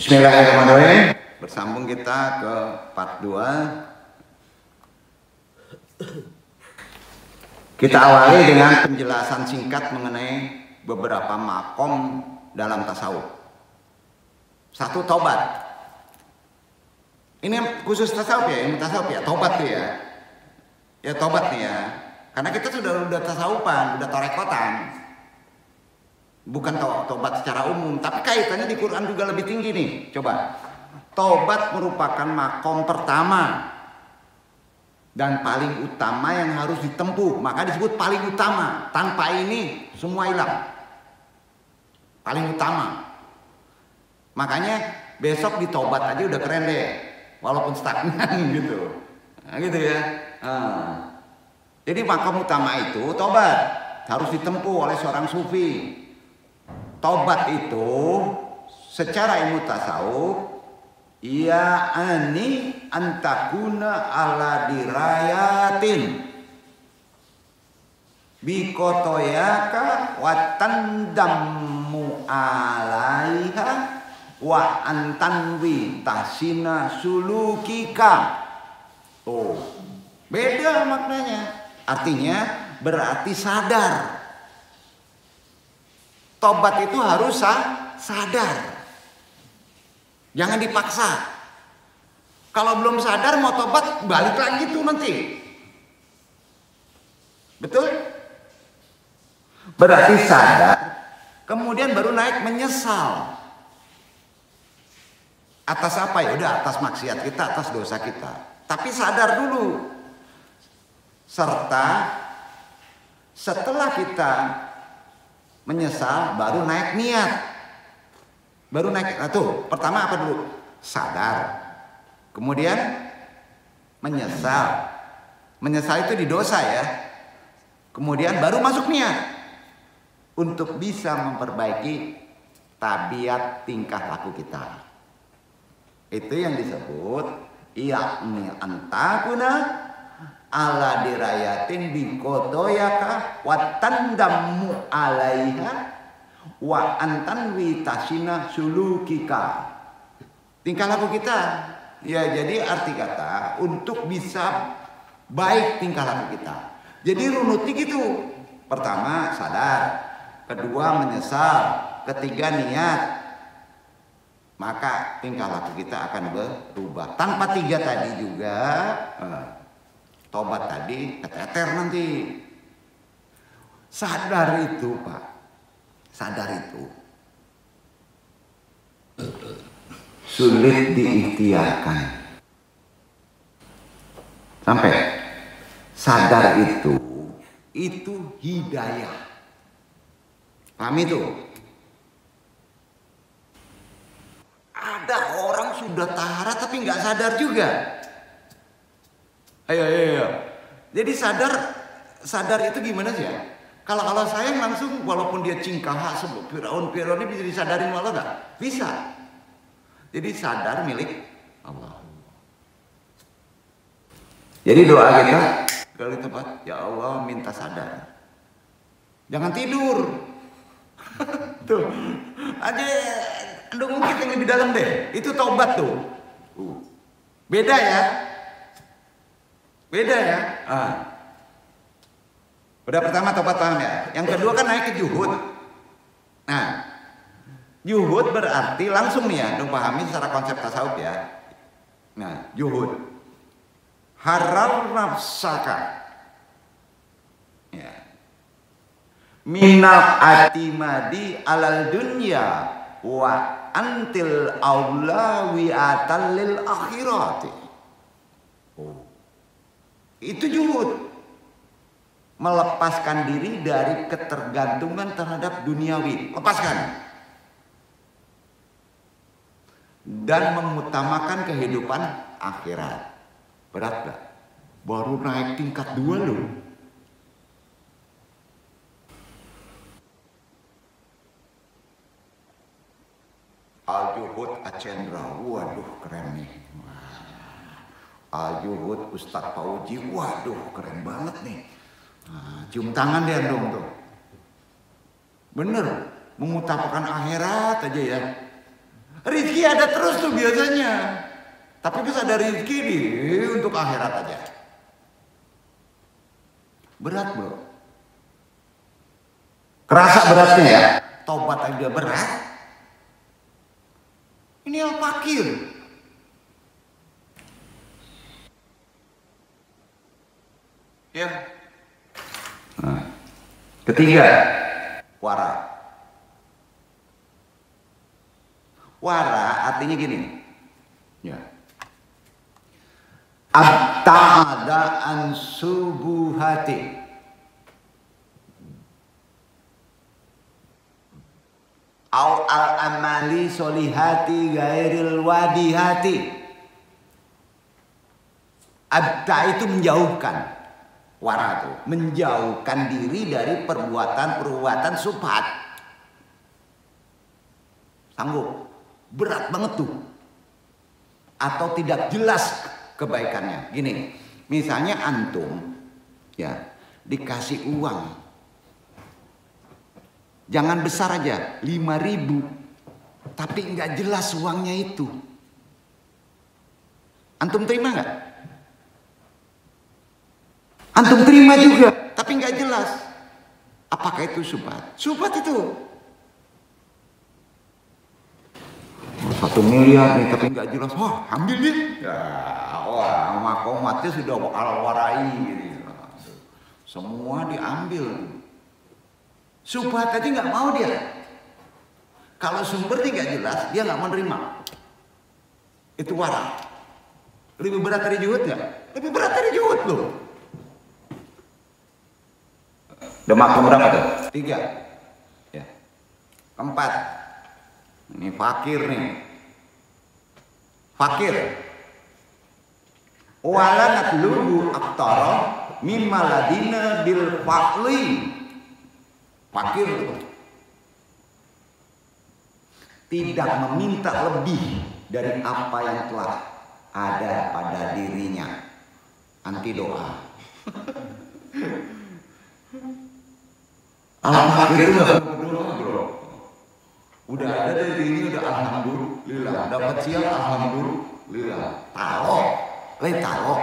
Bismillahirrahmanirrahim. Bersambung kita ke part 2. Kita awali dengan penjelasan singkat mengenai beberapa makom dalam tasawuf. 1, tobat. Ini khusus tasawuf ya, ilmu tasawuf ya, tobat tuh ya. Ya tobat nih ya. Karena kita sudah tasawufan, udah tarekotan. Bukan tobat secara umum, tapi kaitannya di Quran juga lebih tinggi nih. Coba. Tobat merupakan makom pertama dan paling utama yang harus ditempuh. Maka disebut paling utama. Tanpa ini semua hilang. Paling utama. Makanya besok ditobat aja udah keren deh. Walaupun stagnan gitu. Nah, gitu ya. Jadi makom utama itu tobat. Harus ditempuh oleh seorang sufi. Tobat itu secara ilmu tasawuf ya ani antakuna ala dirayatin bikotoyaka watandamu alaiha wa antanwi tasina sulukika. Oh, beda maknanya. Artinya berarti sadar. Tobat itu harus sadar. Jangan dipaksa. Kalau belum sadar mau tobat balik lagi tuh nanti. Betul? Berarti sadar. Kemudian baru naik menyesal. Atas apa ya? Udah atas maksiat kita, atas dosa kita. Tapi sadar dulu. Serta setelah kita menyesal baru naik niat. Baru naik. Nah tuh, pertama apa dulu? Sadar. Kemudian menyesal. Menyesal itu di dosa ya. Kemudian baru masuk niat untuk bisa memperbaiki tabiat tingkah laku kita. Itu yang disebut yakni antakuna ala dirayatin bikotoyaka watandamu alaiha wa antanwi tasina sulukika. Tingkah laku kita. Ya, jadi arti kata untuk bisa baik tingkah laku kita. Jadi runutnya gitu. Pertama sadar, kedua menyesal, ketiga niat. Maka tingkah laku kita akan berubah. Tanpa 3 tadi juga tobat tadi keteter nanti. Sadar itu Pak. Sadar itu sulit diikhtiarkan. Sampai sadar itu hidayah. Paham itu? Ada orang sudah taharat tapi nggak sadar juga. Ayo. Jadi sadar itu gimana sih ya? Kalau sayang langsung walaupun dia cingkaha sebut Firaun ini bisa disadarin Allah nggak? Bisa. Jadi sadar milik Allah. Jadi doa kita kalau tempat ya Allah minta sadar. Jangan tidur. Tuh. Aja mungkin yang lebih dalam deh. Itu taubat tuh. Beda ya. Beda ya. Udah pertama tobat paham ya. Yang kedua kan naik ke juhud. Nah, juhud berarti langsung nih ya, dong pahami secara konsep tasawuf ya. Nah, juhud. Harar nafsaka. Ya. Minal atimadi alal dunya wa antil aulawiatal lil akhirati. Oh. Itu juhud. Melepaskan diri dari ketergantungan terhadap duniawi. Lepaskan. Dan mengutamakan kehidupan akhirat. Berat gak? Baru naik tingkat 2 loh. Al-Juhud Acendra. Waduh keren nih. Al-Juhud Ustadz Fauji. Waduh keren banget nih. Nah, cium tangan dia dong tuh. Bener, mengutamakan akhirat aja ya. Rizki ada terus tuh biasanya. Tapi pas ada rizki untuk akhirat aja. Berat bro. Kerasa beratnya ya. Tobat aja berat. Ini al-fakir. Ya. Nah. Ketiga, wara. Wara artinya gini. Ya. Abta'ada an subuhati. Au al-amali solihati gairil wadihati. Abta itu menjauhkan. Wara itu menjauhkan diri dari perbuatan-perbuatan subhat. Sanggup. Berat banget tuh. Atau tidak jelas kebaikannya. Gini, misalnya antum ya dikasih uang. Jangan besar aja, 5.000. Tapi nggak jelas uangnya itu. Antum terima nggak? Antum terima juga, tapi nggak jelas. Apakah itu subhat? Subhat itu. 1 miliar nih, tapi nggak jelas. Wah, ambil dia. Ya, wah, makomatnya sudah al-warai gitu. Semua diambil. Subhat aja nggak mau dia. Kalau sumbernya nggak jelas, dia nggak menerima. Itu wara. Lebih berat dari juhud nggak? Lebih berat dari juhud loh. Udah makom berapa tuh? 3. Ya. 4. Ini fakir nih. Fakir. Wala natlubu aktara mimma ladina bil faqli. Fakir itu tidak meminta lebih dari apa yang telah ada pada dirinya. Anti doa. Al-fakir itu gak berdoa bro. Udah ada dari dirinya udah alhamdulillah. Dapat sial alhamdulillah. Taruh. Taruh.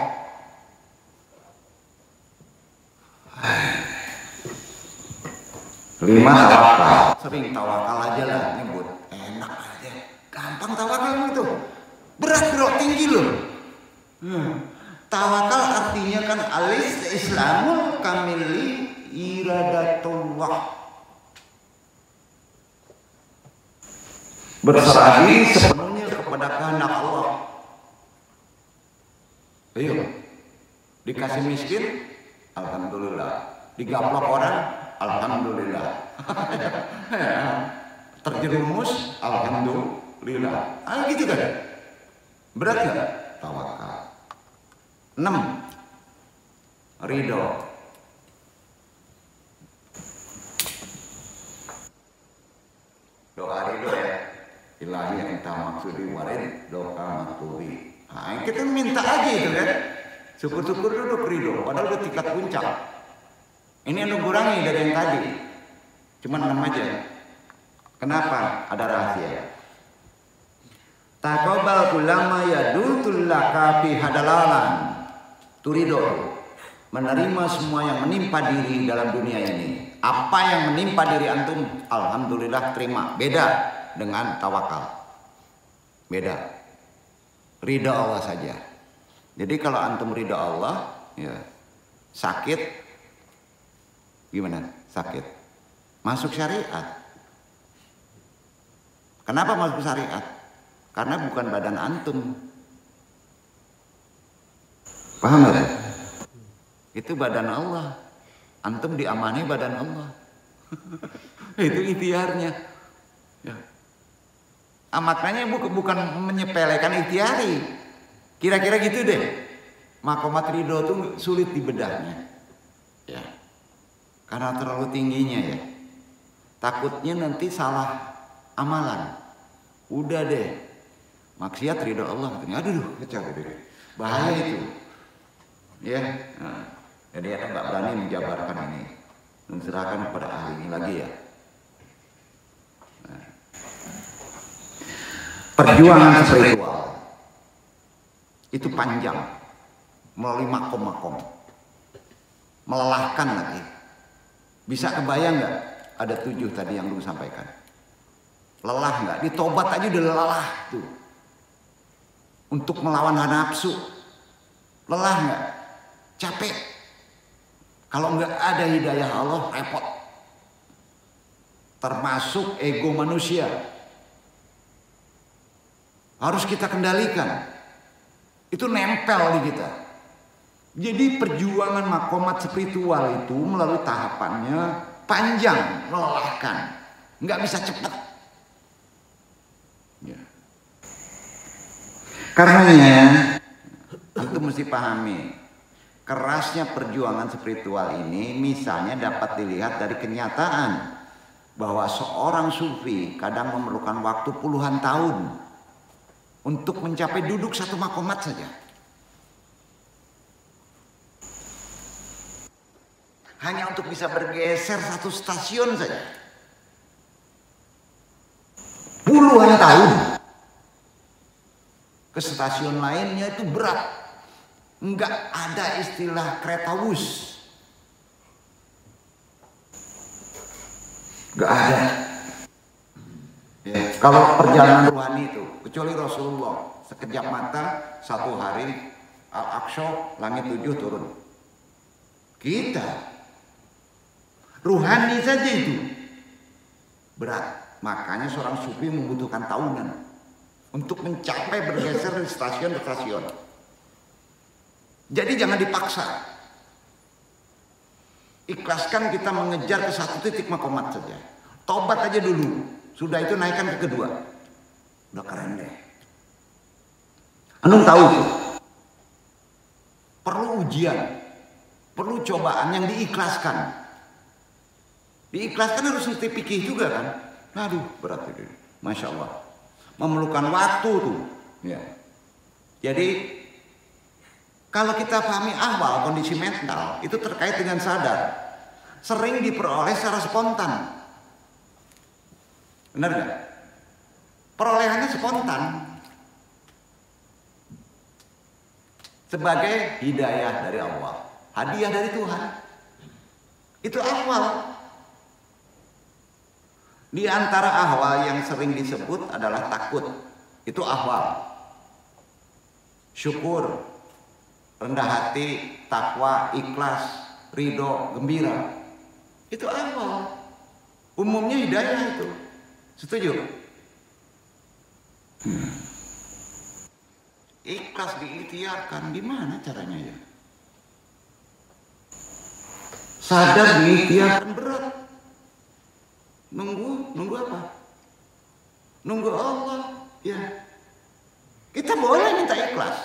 Lima, tawakal. Sering tawakal aja lah nyebut. Enak aja. Gampang tawakal itu. Berat bro, tinggi loh. Tawakal artinya kan alis islamul kamili iradatullah. Berserah diri sepenuhnya kepada kehendak Allah. Ayo. Dikasih miskin, alhamdulillah. Digaplok orang, alhamdulillah. Terjerumus, alhamdulillah. Gitu kan? Berat gak? Tawakal. 6. Ridho. Doa ridho ya. Ilahi yang kita maksudi warid doa maturi. Nah, kita minta aja itu kan. Syukur-syukur dulu ridho. Padahal udah tingkat puncak. Ini yang kurangi dari yang tadi. Cuma 6 aja. Kenapa? Ada rahasia. Taqabbal kullama yadutul laka fi hadalalan. Turido. Menerima semua yang menimpa diri dalam dunia ini. Apa yang menimpa diri antum, alhamdulillah terima. Beda dengan tawakal. Beda. Ridha Allah saja. Jadi kalau antum ridha Allah, ya, sakit gimana? Sakit. Masuk syariat. Kenapa masuk syariat? Karena bukan badan antum. Paham gak? Itu badan Allah. Antum diamani badan Allah. Itu ikhtiarnya. Ya. Maknanya bukan menyepelekan ikhtiari. Kira-kira gitu deh. Makomat ridho itu sulit dibedahnya. Ya. Karena terlalu tingginya ya. Takutnya nanti salah amalan. Udah deh. Maksiat ridho Allah. Aduh, kacau deh. Bahaya itu. Ya. Nah. Jadi saya nggak berani menjabarkan ini, menserahkan kepada ahli ini lagi ya. perjuangan spiritual itu panjang, melalui makom-makom, melelahkan lagi. Bisa kebayang nggak? Ada 7 tadi yang lu sampaikan. Lelah nggak? Di tobat aja udah lelah tuh. Untuk melawan hawa nafsu, lelah nggak? Capek. Kalau nggak ada hidayah Allah, repot. Termasuk ego manusia. Harus kita kendalikan. Itu nempel di kita. Jadi perjuangan makomat spiritual itu melalui tahapannya panjang, melelahkan. Nggak bisa cepat. Ya. Karenanya, itu mesti pahami. Kerasnya perjuangan spiritual ini misalnya dapat dilihat dari kenyataan. Bahwa seorang sufi kadang memerlukan waktu puluhan tahun untuk mencapai duduk satu makomat saja. Hanya untuk bisa bergeser satu stasiun saja. Puluhan tahun. Ke stasiun lainnya itu berat. Enggak ada istilah kereta wus. Enggak ada. Ya, kalau perjalanan rohani itu, kecuali Rasulullah, sekejap mata, 1 hari, Al-Aqsa, langit 7 turun. Kita, rohani saja itu berat. Makanya seorang sufi membutuhkan tahunan untuk mencapai bergeser dari stasiun ke stasiun. Jadi jangan dipaksa. Ikhlaskan kita mengejar ke satu titik makomat saja. Tobat aja dulu. Sudah itu naikkan ke kedua. Udah keren deh. Antum tahu tuh. Perlu ujian. Perlu cobaan yang diikhlaskan. Diikhlaskan harus ngerti fikih juga kan. Aduh berat itu. Masya Allah. Memerlukan waktu tuh. Ya. Jadi kalau kita pahami ahwal kondisi mental itu terkait dengan sadar, sering diperoleh secara spontan. Benar nggak? Perolehannya spontan. Sebagai hidayah dari Allah, hadiah dari Tuhan. Itu ahwal. Di antara ahwal yang sering disebut adalah takut. Itu ahwal. Syukur, rendah hati, takwa, ikhlas, ridho, gembira. Itu awal. Umumnya hidayah itu. Setuju? Ikhlas diikhtiarkan. Gimana caranya ya? Sadar diikhtiarkan berat. Nunggu apa? Nunggu Allah. Ya. Kita boleh minta ikhlas.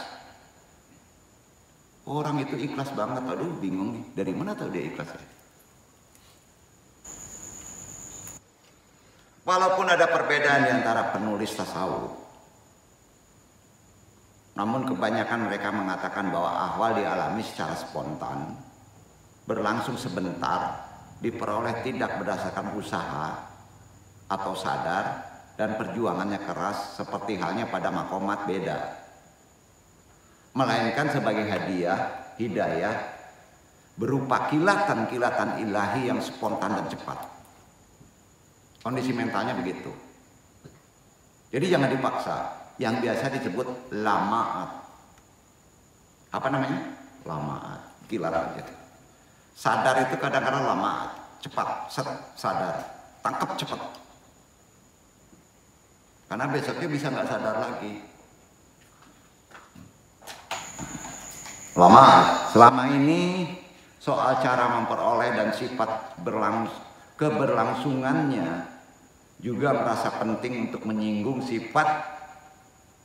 Orang itu ikhlas banget, aduh bingung nih, dari mana tahu dia ikhlas ya? Walaupun ada perbedaan di antara penulis tasawuf, namun kebanyakan mereka mengatakan bahwa ahwal dialami secara spontan, berlangsung sebentar, diperoleh tidak berdasarkan usaha atau sadar, dan perjuangannya keras seperti halnya pada makomat beda. Melainkan sebagai hadiah, hidayah, berupa kilatan-kilatan ilahi yang spontan dan cepat. Kondisi mentalnya begitu. Jadi jangan dipaksa. Yang biasa disebut lamaat. Apa namanya? Lamaat. Kilat aja. Sadar itu kadang-kadang lamaat. Cepat, sadar. Tangkap cepat. Karena besoknya bisa nggak sadar lagi. Lama. Selama ini soal cara memperoleh dan sifat keberlangsungannya juga merasa penting untuk menyinggung sifat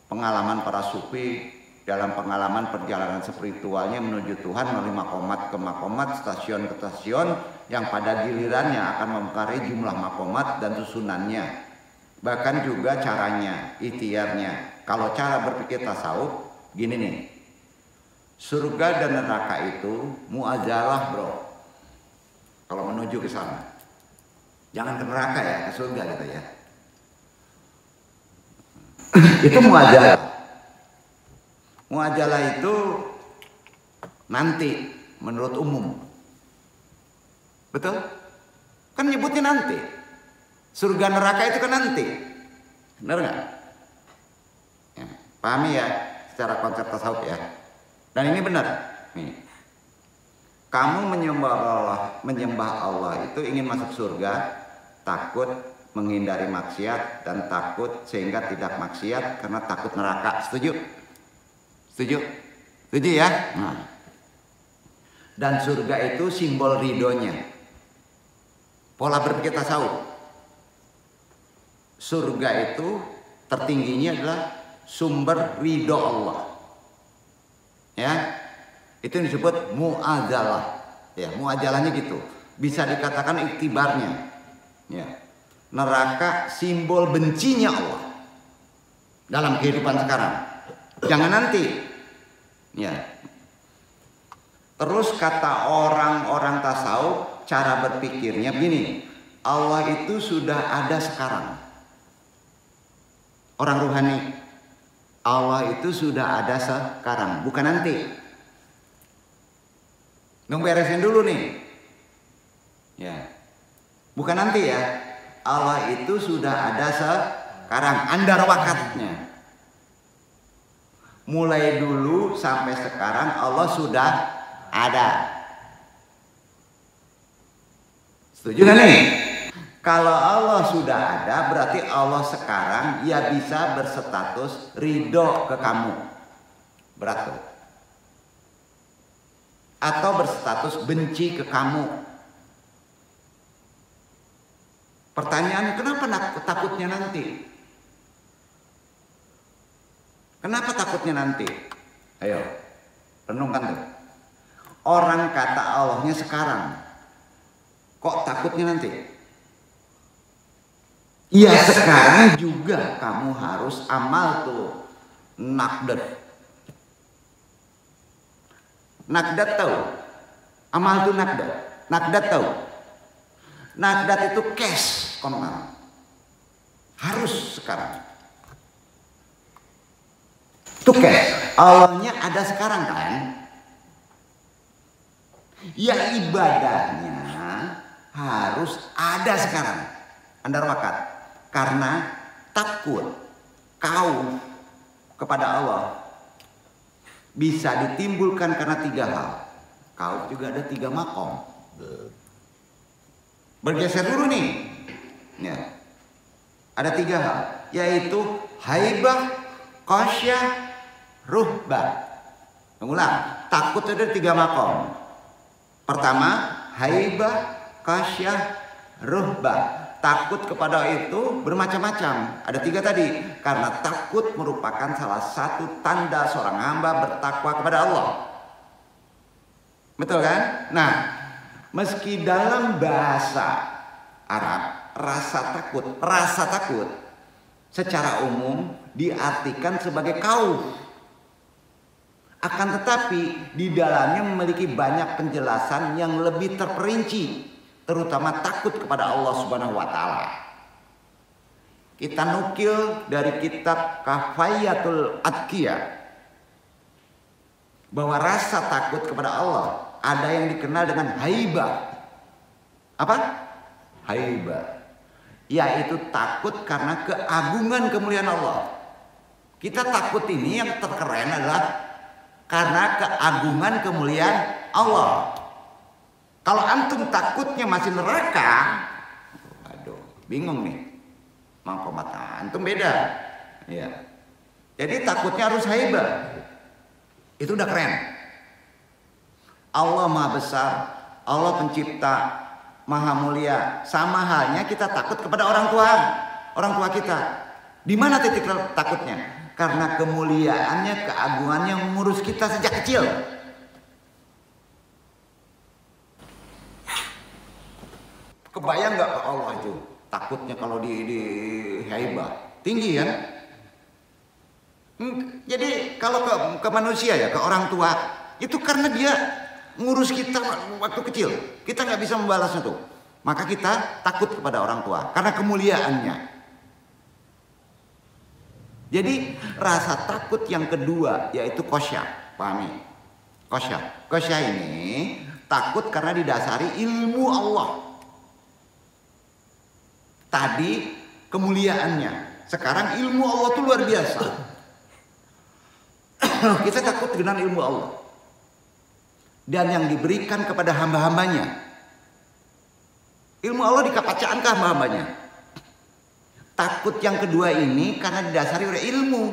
pengalaman para sufi dalam pengalaman perjalanan spiritualnya menuju Tuhan melalui makomat ke makomat, stasiun ke stasiun yang pada gilirannya akan mempengaruhi jumlah makomat dan susunannya. Bahkan juga caranya, ikhtiarnya. Kalau cara berpikir tasawuf gini nih. Surga dan neraka itu muazalah bro. Kalau menuju ke sana, jangan ke neraka ya, ke surga gitu ya. Itu muajalah. Muajalah itu nanti menurut umum. Betul? Kan nyebutnya nanti. Surga neraka itu kan nanti. Benar nggak? Ya, pahami ya secara konsep tasawuf ya. Dan ini benar. Nih. Kamu menyembah Allah itu ingin masuk surga, takut menghindari maksiat dan takut sehingga tidak maksiat karena takut neraka. Setuju? Setuju? Setuju ya? Nah. Dan surga itu simbol ridhonya. Pola berpikir tasawuf. Surga itu tertingginya adalah sumber ridho Allah. Ya. Itu yang disebut mu'adzalah. Ya, mu'adzalahnya gitu. Bisa dikatakan iktibarnya. Ya. Neraka simbol bencinya Allah dalam kehidupan sekarang. Jangan nanti. Ya. Terus kata orang-orang tasawuf, cara berpikirnya begini. Allah itu sudah ada sekarang. Orang rohani. Allah itu sudah ada sekarang, bukan nanti. Nung beresin dulu nih. Ya. Bukan nanti ya. Allah itu sudah ada sekarang, andar wakatnya. Mulai dulu sampai sekarang Allah sudah ada. Setuju kan nih? Kalau Allah sudah ada, berarti Allah sekarang ya bisa berstatus ridho ke kamu. Berat tuh. Atau berstatus benci ke kamu. Pertanyaan, kenapa takutnya nanti? Kenapa takutnya nanti? Ayo, renungkan tuh. Orang kata Allahnya sekarang. Kok takutnya nanti? Ya sekarang juga kamu harus amal tuh. Naqdat. Naqdat tahu? Amal itu naqdat. Naqdat tahu? Naqdat itu cash kontan. Harus sekarang. Itu cash. Allahnya ada sekarang kan? Ya ibadahnya harus ada sekarang. Andar wakat. Karena takut kau kepada Allah bisa ditimbulkan karena 3 hal. Kau juga ada 3 makom. Bergeser dulu nih. Ya. Ada 3 hal, yaitu haibah, qasyah, ruhbah. Mengulang, takut ada 3 makom. Pertama, haibah, qasyah, ruhbah. Takut kepada itu bermacam-macam. Ada 3 tadi. Karena takut merupakan salah satu tanda seorang hamba bertakwa kepada Allah. Betul kan? Nah, meski dalam bahasa Arab rasa takut secara umum diartikan sebagai khauf. Akan tetapi di dalamnya memiliki banyak penjelasan yang lebih terperinci. Terutama takut kepada Allah Subhanahu wa Ta'ala. Kita nukil dari kitab Kafayatul Atqiyah bahwa rasa takut kepada Allah ada yang dikenal dengan haibah. Apa? Haibah. Yaitu takut karena keagungan kemuliaan Allah. Kita takut ini yang terkeren adalah karena keagungan kemuliaan Allah. Kalau antum takutnya masih neraka, aduh, bingung nih. Mangkomat antum beda. Ya. Jadi takutnya harus haibah. Itu udah keren. Allah Maha Besar, Allah Pencipta, Maha Mulia. Sama halnya kita takut kepada orang tua kita. Di mana titik takutnya? Karena kemuliaannya, keagungannya mengurus kita sejak kecil. Kebayang nggak ke Allah itu? Takutnya kalau di haibah tinggi kan? Jadi kalau ke manusia ya, ke orang tua itu karena dia ngurus kita waktu kecil, kita nggak bisa membalasnya tuh. Maka kita takut kepada orang tua karena kemuliaannya. Jadi rasa takut yang kedua yaitu khosyah. Pahami? Khosyah. Khosyah ini takut karena didasari ilmu Allah. Tadi kemuliaannya, sekarang ilmu Allah itu luar biasa. Kita takut dengan ilmu Allah dan yang diberikan kepada hamba-hambanya. Ilmu Allah dikapacaan ke hamba-hambanya. Takut yang kedua ini karena didasari oleh ilmu.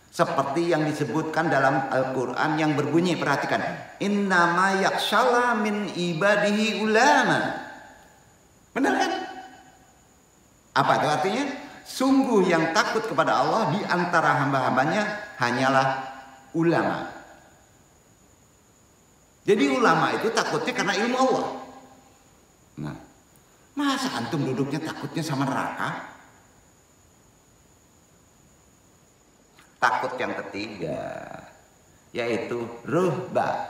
Seperti yang disebutkan dalam Al-Quran yang berbunyi, perhatikan, innama yakhshala min ibadihi ulama. Benar kan? Apa itu artinya? Sungguh yang takut kepada Allah di antara hamba-hambanya hanyalah ulama. Jadi ulama itu takutnya karena ilmu Allah. Nah, masa antum duduknya takutnya sama neraka? Takut yang ketiga yaitu ruhba.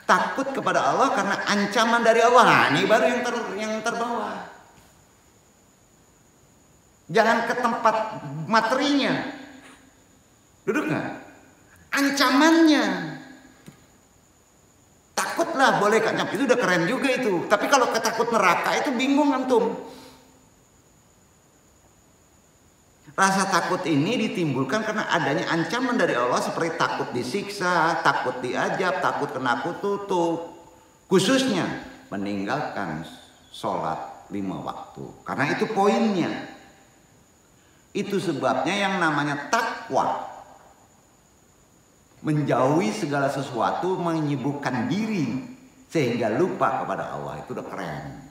Takut kepada Allah karena ancaman dari Allah. Nah, ini baru yang terbawa. Jangan ke tempat materinya. Duduk nggak? Ancamannya. Takutlah boleh kancam. Itu udah keren juga itu. Tapi kalau ketakut neraka itu bingung antum. Rasa takut ini ditimbulkan karena adanya ancaman dari Allah seperti takut disiksa, takut diajab, takut kena kututup. Khususnya meninggalkan sholat 5 waktu. Karena itu poinnya. Itu sebabnya yang namanya takwa. Menjauhi segala sesuatu, menyibukkan diri sehingga lupa kepada Allah. Itu udah keren.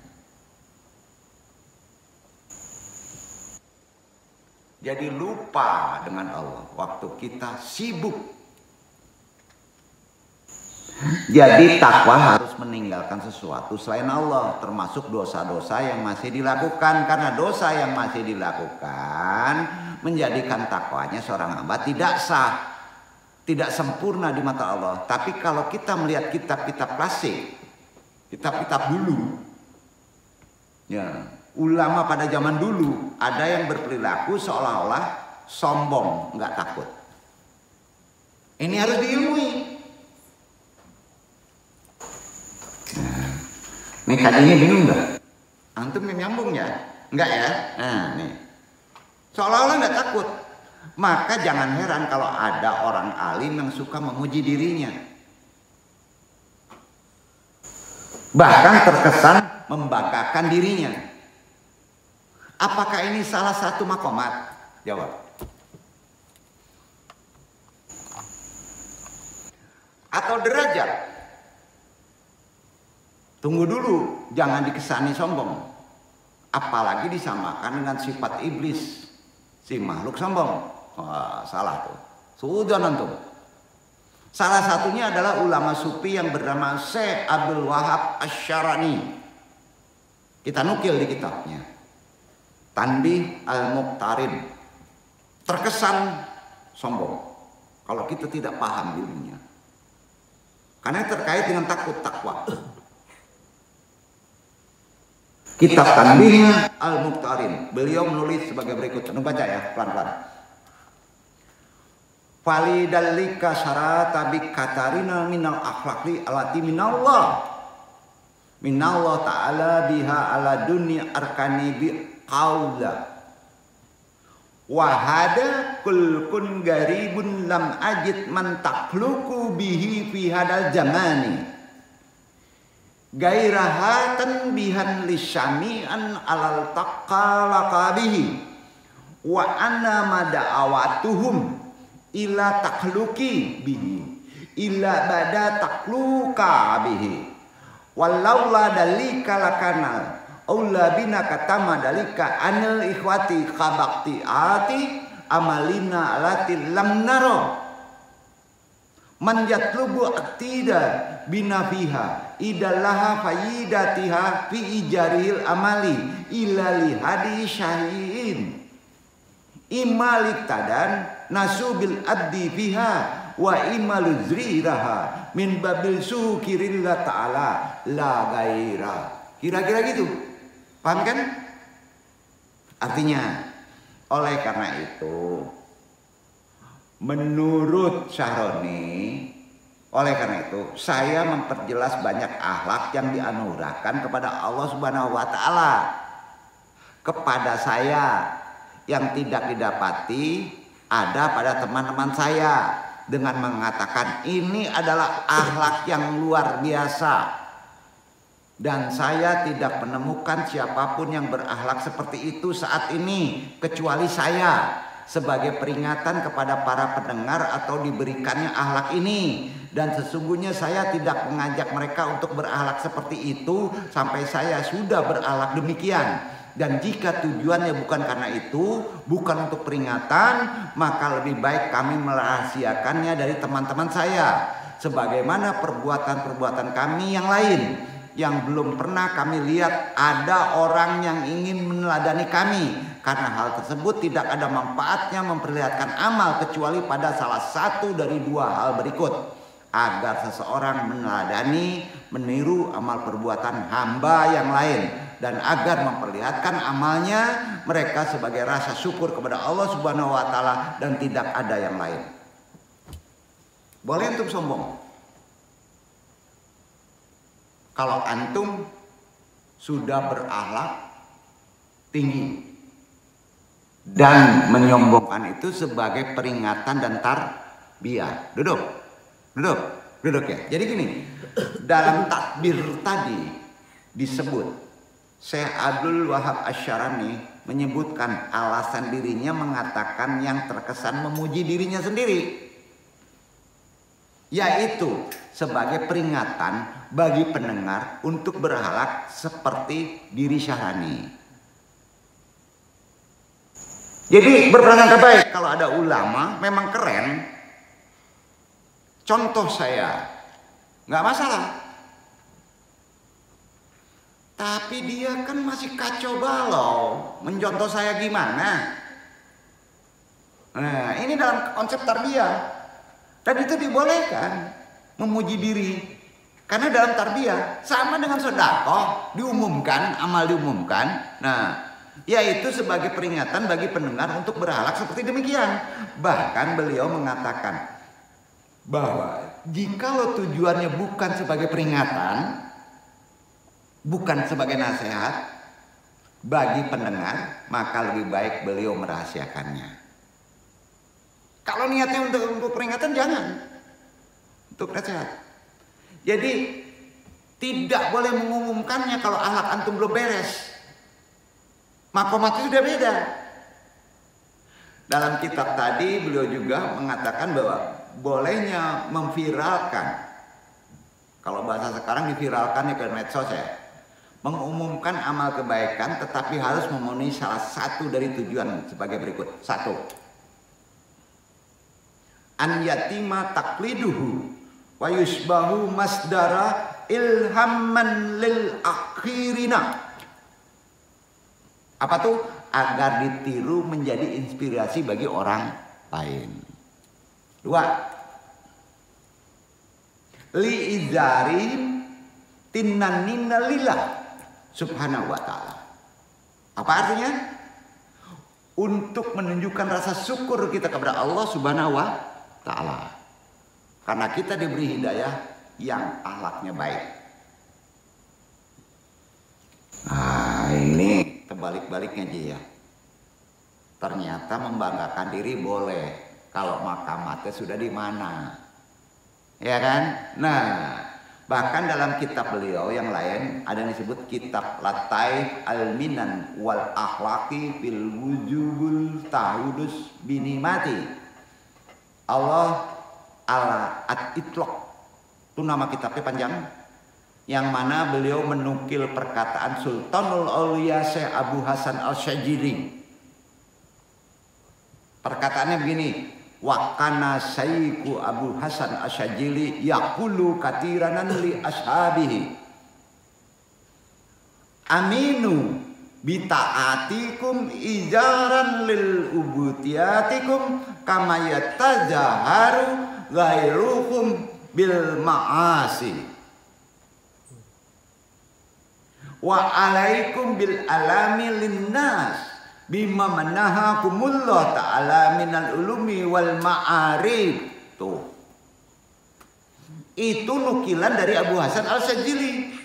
Jadi lupa dengan Allah waktu kita sibuk. Jadi takwa harus meninggalkan sesuatu selain Allah, termasuk dosa-dosa yang masih dilakukan. Karena dosa yang masih dilakukan menjadikan takwanya seorang hamba tidak sah, tidak sempurna di mata Allah. Tapi kalau kita melihat kitab-kitab klasik, kitab-kitab dulu, ya, ulama pada zaman dulu ada yang berperilaku seolah-olah sombong, nggak takut. Ini harus diilmui. Nih tadinya bingung nggak? Antum nyambung ya? Enggak ya? Nah nih, seolah-olah nggak takut. Maka jangan heran kalau ada orang alim yang suka memuji dirinya. Bahkan terkesan membanggakan dirinya. Apakah ini salah satu makomat? Jawab. Atau derajat? Tunggu dulu, jangan dikesani sombong. Apalagi disamakan dengan sifat iblis, si makhluk sombong. Wah, salah tuh. Sudah nonton. Salah satunya adalah ulama sufi yang bernama Syekh Abdul Wahab Asy-Syarani. Kita nukil di kitabnya. Tanbih Al-Muqtarin. Terkesan sombong kalau kita tidak paham dirinya. Karena terkait dengan takut takwa. Kitab Tanbihnya Al-Muqtarin. Beliau menulis sebagai berikut. Baca ya pelan-pelan. Falidallika syarata bi katarina minal akhlaqi alati minallah. Minallah ta'ala biha ala dunya arkani bi qawla. Wahada kulkun garibun lam ajid man takluku bihi fi hadal zamani. Gairahatan bihan lisyami'an alal taqalaka bihi. Wa anna mada'awatuhum ila takluki bihi. Ila bada takluka bihi. Walaula dalika lakanal. Aula bina katama dalika anil ikhwati kabakti ati amalina alati lam naro. Man yatlubu aktida bina fiha idallaha fayidatiha fi ijaril amali ilali hadi syahiin imalik tadan nasubil abdi fiha wa imalu zriraha min babil syukirillah ta'ala la gaira. Kira-kira gitu. Paham kan? Artinya Oleh karena itu, menurut Syahroni, oleh karena itu saya memperjelas banyak akhlak yang dianugerahkan kepada Allah Subhanahu wa taala kepada saya yang tidak didapati ada pada teman-teman saya, dengan mengatakan ini adalah akhlak yang luar biasa. Dan saya tidak menemukan siapapun yang berakhlak seperti itu saat ini kecuali saya, sebagai peringatan kepada para pendengar atau diberikannya akhlak ini. Dan sesungguhnya saya tidak mengajak mereka untuk berakhlak seperti itu sampai saya sudah berakhlak demikian. Dan jika tujuannya bukan karena itu, bukan untuk peringatan, maka lebih baik kami merahasiakannya dari teman-teman saya, sebagaimana perbuatan-perbuatan kami yang lain yang belum pernah kami lihat ada orang yang ingin meneladani kami, karena hal tersebut tidak ada manfaatnya memperlihatkan amal kecuali pada salah satu dari dua hal berikut: agar seseorang meneladani, meniru amal perbuatan hamba yang lain, dan agar memperlihatkan amalnya mereka sebagai rasa syukur kepada Allah Subhanahu wa taala dan tidak ada yang lain. Boleh antum sombong kalau antum sudah berakhlak tinggi dan menyombongkan itu sebagai peringatan dan tarbiyah. Duduk ya. Jadi gini, dalam takbir tadi disebut Syekh Abdul Wahab Asy-Syarani menyebutkan alasan dirinya mengatakan yang terkesan memuji dirinya sendiri, yaitu sebagai peringatan bagi pendengar untuk berakhlak seperti diri Syahrani. Jadi berprasangka baik kalau ada ulama memang keren. Contoh saya, nggak masalah. Tapi dia kan masih kacau balau. Mencontoh saya gimana? Nah, ini dalam konsep tarbiyah. Dan itu dibolehkan memuji diri. Karena dalam tarbiyah sama dengan sedekah diumumkan, amal diumumkan. Nah, yaitu sebagai peringatan bagi pendengar untuk berakhlak seperti demikian. Bahkan beliau mengatakan bahwa jikalau tujuannya bukan sebagai peringatan, bukan sebagai nasihat bagi pendengar, maka lebih baik beliau merahasiakannya. Kalau niatnya untuk peringatan, jangan untuk nasihat. Jadi tidak boleh mengumumkannya kalau akhlak antum belum beres. Makomat itu sudah beda. Dalam kitab tadi beliau juga mengatakan bahwa bolehnya memviralkan. Kalau bahasa sekarang diviralkan ke medsos ya. Mengumumkan amal kebaikan tetapi harus memenuhi salah satu dari tujuan sebagai berikut. 1. An yatima takliduhu wa yusbahu masdara ilhamman lil akhirina. Apa tuh? Agar ditiru menjadi inspirasi bagi orang lain. 2. Li izarin tinnanina lillah subhanahu wa ta'ala. Apa artinya? Untuk menunjukkan rasa syukur kita kepada Allah Subhanahu wa ta'ala. Karena kita diberi hidayah yang akhlaknya baik. Nah, ini terbalik-baliknya aja ya. Ternyata membanggakan diri boleh kalau makamatnya sudah di mana. Ya kan? Nah, bahkan dalam kitab beliau yang lain ada yang disebut kitab Lataif Al-Minan wal Akhlaqi fil Wujubul Tahudus Binimati. Allah ala at-itlaq. Itu nama kitabnya panjang. Yang mana beliau menukil perkataan Sultanul Auliya Syekh Abu Hasan Al-Syajili. Perkataannya begini, wa kana Syaiku Abu Hasan Al-Syajili yaqulu katiranan li ashabihi aminu bita'atikum ijaran lil ubutiyatikum kama yatajaharu ghairukum bil ma'asi wa alaikum bil alami linnas bima manahakumullah ta'ala minal ulumi wal ma'arif. Tuh. Itu nukilan dari Abu Hasan Al-Sajili.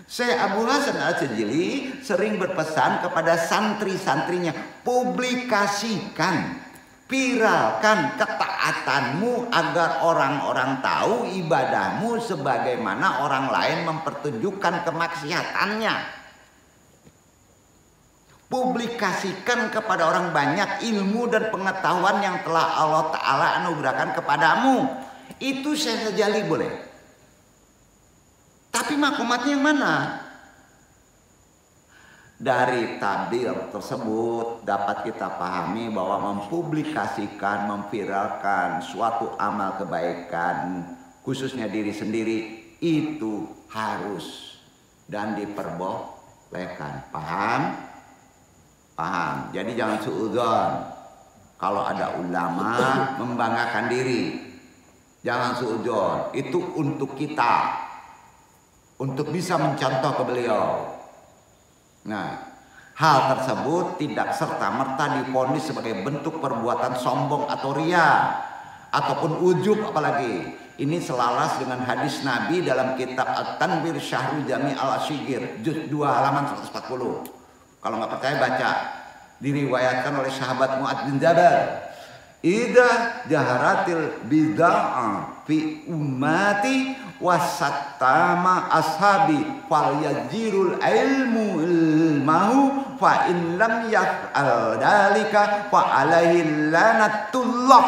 Syekh Abu Hasan Al-Sajili sering berpesan kepada santri-santrinya, publikasikan, viralkan ketaatanmu agar orang-orang tahu ibadahmu sebagaimana orang lain mempertunjukkan kemaksiatannya. Publikasikan kepada orang banyak ilmu dan pengetahuan yang telah Allah Ta'ala anugerahkan kepadamu. Itu Syekh Sajali boleh. Tapi makomatnya yang mana? Dari tabir tersebut dapat kita pahami bahwa mempublikasikan, memviralkan suatu amal kebaikan, khususnya diri sendiri, itu harus dan diperbolehkan. Paham? Paham. Jadi jangan suudzon. Kalau ada ulama membanggakan diri, jangan suudzon. Itu untuk kita, untuk bisa mencontoh ke beliau. Nah, hal tersebut tidak serta-merta divonis sebagai bentuk perbuatan sombong atau ria ataupun ujub apalagi. Ini selaras dengan hadis Nabi dalam kitab At-Tanbir Syahrul Jami' Al-Asyigir juz 2 halaman 140. Kalau nggak percaya baca. Diriwayatkan oleh sahabat Mu'adz bin Jabal. Idza jaharatil bid'ah fi ummati wasattama ashabi falyajirul ilmu ilmahu fa in lam yaf'al dalika fa alaihi lanatullah.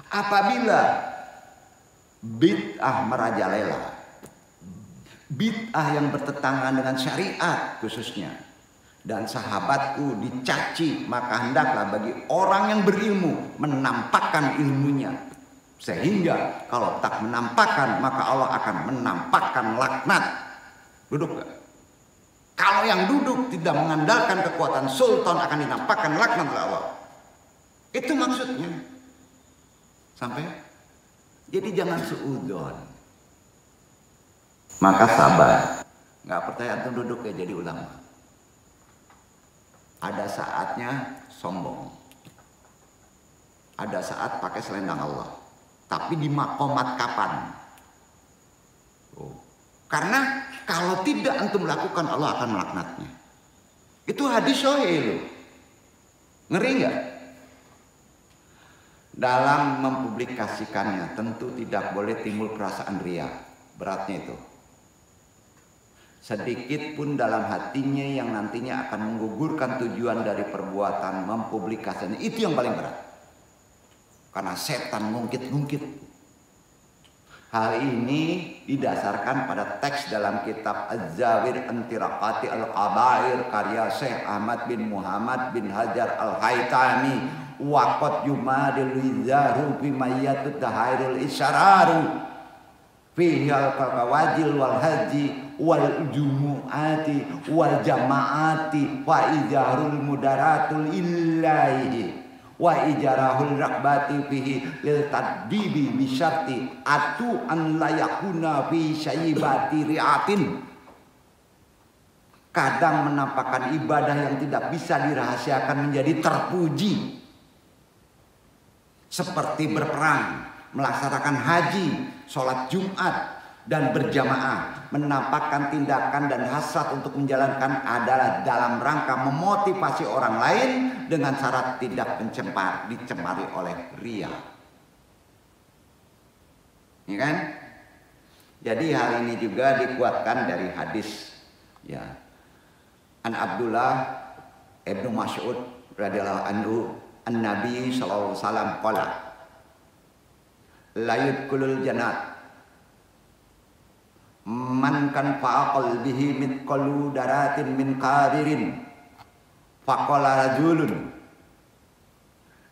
Apabila bid'ah merajalela, bid'ah yang bertentangan dengan syariat khususnya, dan sahabatku dicaci, maka hendaklah bagi orang yang berilmu menampakkan ilmunya. Sehingga kalau tak menampakkan, maka Allah akan menampakkan laknat. Duduk gak? Kalau yang duduk tidak mengandalkan kekuatan sultan, akan dinampakkan laknat oleh Allah. Itu maksudnya. Sampai? Jadi jangan suudzon. Maka sabar. Gak percaya antum duduk ya jadi ulama. Ada saatnya sombong. Ada saat pakai selendang Allah. Tapi di makomat kapan? Karena kalau tidak antum lakukan, Allah akan melaknatnya. Itu hadis sahih loh. Ngeri nggak? Dalam mempublikasikannya tentu tidak boleh timbul perasaan ria. Beratnya itu. Sedikit pun dalam hatinya yang nantinya akan menggugurkan tujuan dari perbuatan mempublikasikannya. Itu yang paling berat. Karena setan ngungkit-ngungkit. Hal ini didasarkan pada teks dalam kitab Az-Zawir Antiraqati Al-Qabair karya Syekh Ahmad bin Muhammad bin Hajar Al-Haytami. Waqat yumadil wizaru fi mayyatut dahairul isyararu fihi al-kawajil wal haji wal jumu'ati wal jama'ati wa ijarul mudaratul illahi wa ijarahul rakbati fihi lil tadbibi bisyarti atu an layakuna fi syayibati ri'atin. Kadang menampakkan ibadah yang tidak bisa dirahasiakan menjadi terpuji, seperti berperang, melaksanakan haji, sholat Jumat, dan berjamaah. Menampakkan tindakan dan hasrat untuk menjalankan adalah dalam rangka memotivasi orang lain dengan syarat tidak dicemari oleh ria. Ya kan? Jadi hal ini juga dikuatkan dari hadis ya. An Abdullah Ibnu Mas'ud radhiyallahu anhu, an-Nabi sallallahu alaihi wasallam qala la yadkhulul jannah man kan fa'aqal bihi mitqalu daratin min qadirin faqala rajulun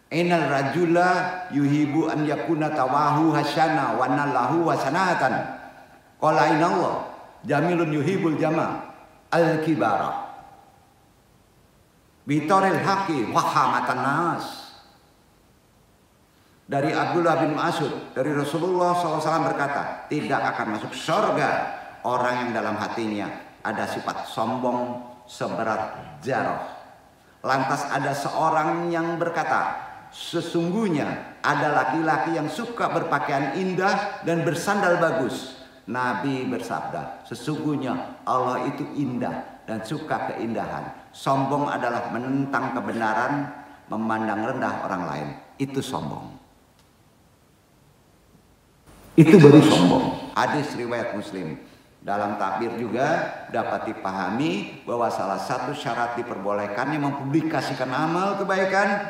innal rajula yuhibu an yakuna tawahu hasana wa nalahu hasanatan qala inallah jamilun yuhibul jama al-kibara bitoril haqi wa hamatan nas. Dari Abdullah bin Mas'ud, dari Rasulullah SAW berkata, tidak akan masuk surga orang yang dalam hatinya ada sifat sombong, seberat zarah. Lantas ada seorang yang berkata, sesungguhnya ada laki-laki yang suka berpakaian indah dan bersandal bagus. Nabi bersabda, sesungguhnya Allah itu indah dan suka keindahan. Sombong adalah menentang kebenaran, memandang rendah orang lain. Itu sombong. Itu baru sombong. Hadis riwayat Muslim. Dalam takbir juga dapat dipahami bahwa salah satu syarat diperbolehkannya mempublikasikan amal kebaikan,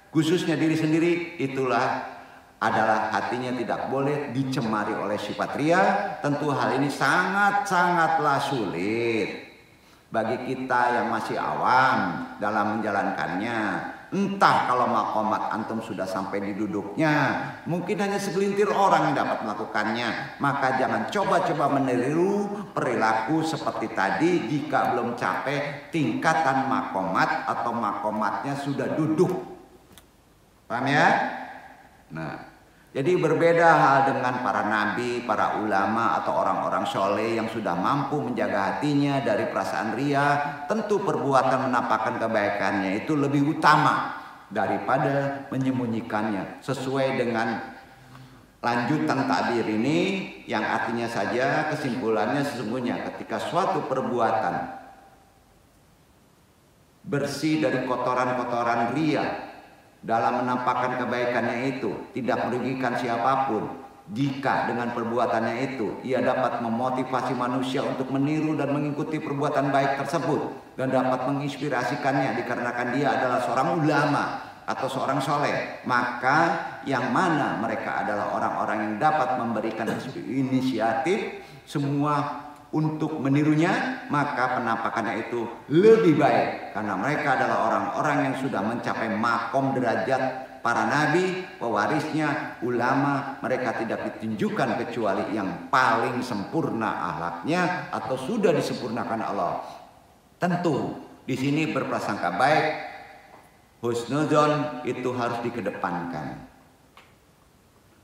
khususnya diri sendiri, itulah adalah hatinya tidak boleh dicemari oleh sifat ria. Tentu hal ini sangat-sangatlah sulit bagi kita yang masih awam dalam menjalankannya. Entah kalau makomat antum sudah sampai di duduknya, mungkin hanya segelintir orang yang dapat melakukannya. Maka jangan coba-coba meniru perilaku seperti tadi jika belum capai tingkatan makomat atau makomatnya sudah duduk. Paham ya? Nah, jadi berbeda hal dengan para nabi, para ulama atau orang-orang soleh yang sudah mampu menjaga hatinya dari perasaan ria. Tentu perbuatan menampakkan kebaikannya itu lebih utama daripada menyembunyikannya. Sesuai dengan lanjutan takbir ini yang artinya saja kesimpulannya sesungguhnya ketika suatu perbuatan bersih dari kotoran-kotoran ria dalam menampakkan kebaikannya itu tidak merugikan siapapun, jika dengan perbuatannya itu ia dapat memotivasi manusia untuk meniru dan mengikuti perbuatan baik tersebut dan dapat menginspirasikannya dikarenakan dia adalah seorang ulama atau seorang soleh, maka yang mana mereka adalah orang-orang yang dapat memberikan inisiatif semua untuk menirunya, maka penampakannya itu lebih baik karena mereka adalah orang-orang yang sudah mencapai makom derajat para nabi, pewarisnya, ulama. Mereka tidak ditunjukkan kecuali yang paling sempurna akhlaknya atau sudah disempurnakan Allah. Tentu di sini berprasangka baik, husnuzon itu harus dikedepankan.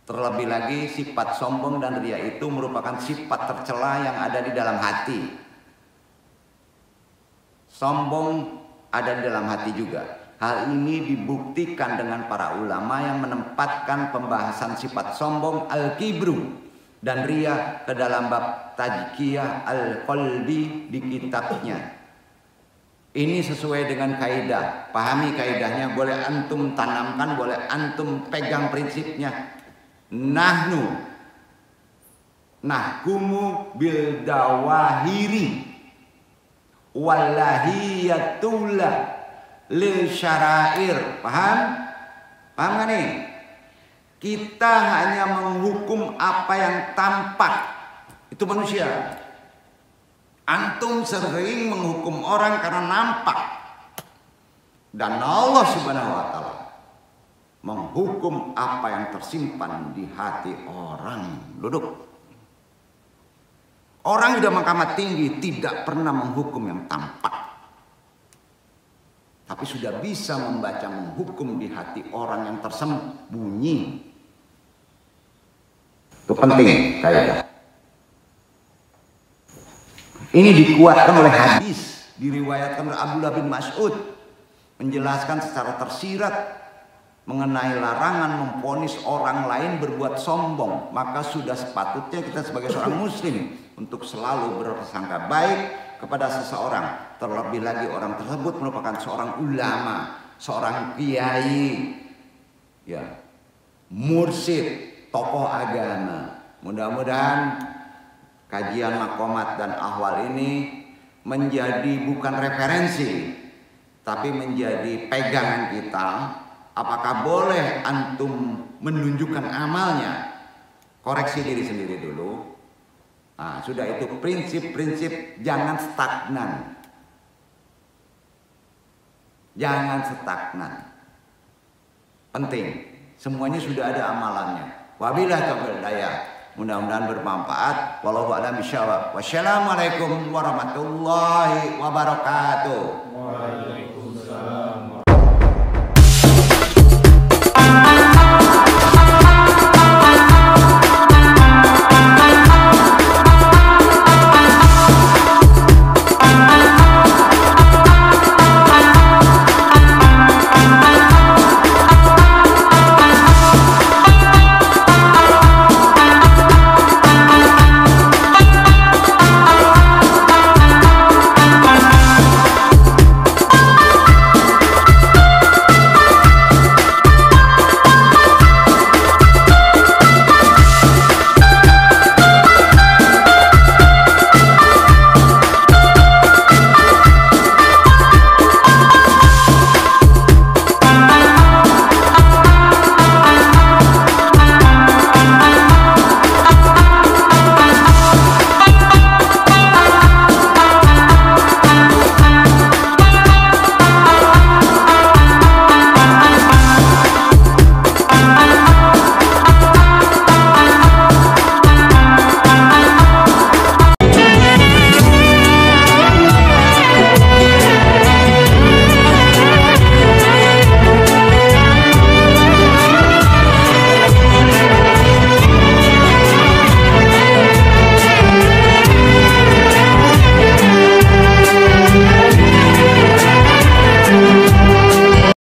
Terlebih lagi sifat sombong dan ria itu merupakan sifat tercela yang ada di dalam hati. Sombong ada di dalam hati juga. Hal ini dibuktikan dengan para ulama yang menempatkan pembahasan sifat sombong al-kibru dan ria ke dalam bab Tazkiyah al-Qalbi di kitabnya. Ini sesuai dengan kaidah. Pahami kaidahnya, boleh antum tanamkan, boleh antum pegang prinsipnya. Nahkumu bil dawahiri wallahiyatullah lil syarair. Paham? Paham gak nih? Kita hanya menghukum apa yang tampak. Itu manusia. Antum sering menghukum orang karena nampak. Dan Allah Subhanahu wa taala menghukum apa yang tersimpan di hati orang. Duduk. Orang sudah makamat tinggi tidak pernah menghukum yang tampak, tapi sudah bisa membaca menghukum di hati orang yang tersembunyi. Itu penting kaidah. Ini dikuatkan oleh hadis diriwayatkan oleh Abdullah bin Mas'ud menjelaskan secara tersirat mengenai larangan memvonis orang lain berbuat sombong. Maka sudah sepatutnya kita sebagai seorang muslim untuk selalu berprasangka baik kepada seseorang, terlebih lagi orang tersebut merupakan seorang ulama, seorang kiai, ya, mursyid, tokoh agama. Mudah-mudahan kajian makomat dan ahwal ini menjadi bukan referensi, tapi menjadi pegangan kita. Apakah boleh antum menunjukkan amalnya? Koreksi diri sendiri dulu. Nah, sudah itu prinsip-prinsip, jangan stagnan. Jangan stagnan. Penting. Semuanya sudah ada amalannya. Wabillahi taufiq hidayah. Mudah-mudahan bermanfaat. Wallahu a'lam bishawab. Wassalamualaikum warahmatullahi wabarakatuh.